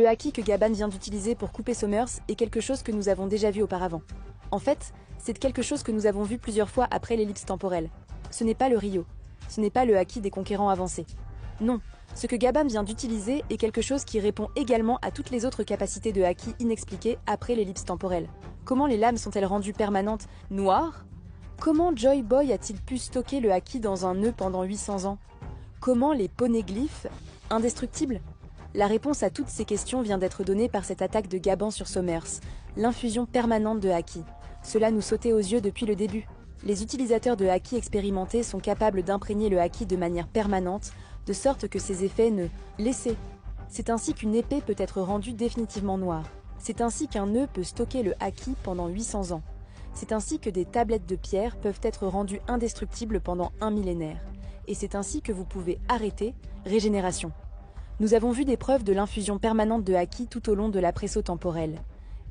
Le haki que Gaban vient d'utiliser pour couper Sommers est quelque chose que nous avons déjà vu auparavant. En fait, c'est quelque chose que nous avons vu plusieurs fois après l'ellipse temporelle. Ce n'est pas le Ryo. Ce n'est pas le haki des conquérants avancés. Non, ce que Gaban vient d'utiliser est quelque chose qui répond également à toutes les autres capacités de haki inexpliquées après l'ellipse temporelle. Comment les lames sont-elles rendues permanentes, noires? Comment Joy Boy a-t-il pu stocker le haki dans un nœud pendant 800 ans? Comment les poneglyphes, indestructibles? La réponse à toutes ces questions vient d'être donnée par cette attaque de Gaban sur Sommers, l'infusion permanente de haki. Cela nous sautait aux yeux depuis le début. Les utilisateurs de haki expérimentés sont capables d'imprégner le haki de manière permanente, de sorte que ses effets ne laissent. C'est ainsi qu'une épée peut être rendue définitivement noire. C'est ainsi qu'un nœud peut stocker le haki pendant 800 ans. C'est ainsi que des tablettes de pierre peuvent être rendues indestructibles pendant un millénaire. Et c'est ainsi que vous pouvez arrêter régénération. Nous avons vu des preuves de l'infusion permanente de haki tout au long de la presso-temporelle.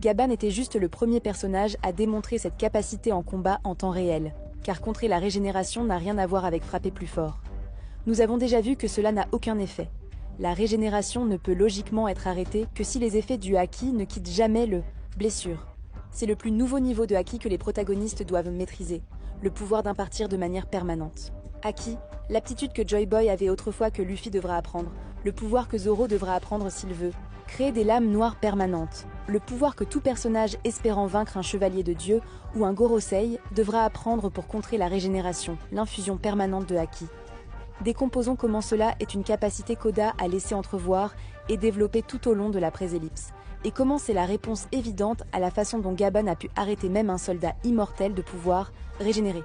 Gaban était juste le premier personnage à démontrer cette capacité en combat en temps réel, car contrer la régénération n'a rien à voir avec frapper plus fort. Nous avons déjà vu que cela n'a aucun effet. La régénération ne peut logiquement être arrêtée que si les effets du haki ne quittent jamais le blessure. C'est le plus nouveau niveau de haki que les protagonistes doivent maîtriser, le pouvoir d'impartir de manière permanente. Haki, l'aptitude que Joy Boy avait autrefois que Luffy devra apprendre, le pouvoir que Zoro devra apprendre s'il veut, créer des lames noires permanentes, le pouvoir que tout personnage espérant vaincre un chevalier de Dieu ou un Gorosei devra apprendre pour contrer la régénération, l'infusion permanente de haki. Décomposons comment cela est une capacité qu'Oda a laissé entrevoir et développer tout au long de la présellipse, et comment c'est la réponse évidente à la façon dont Gaban a pu arrêter même un soldat immortel de pouvoir régénérer.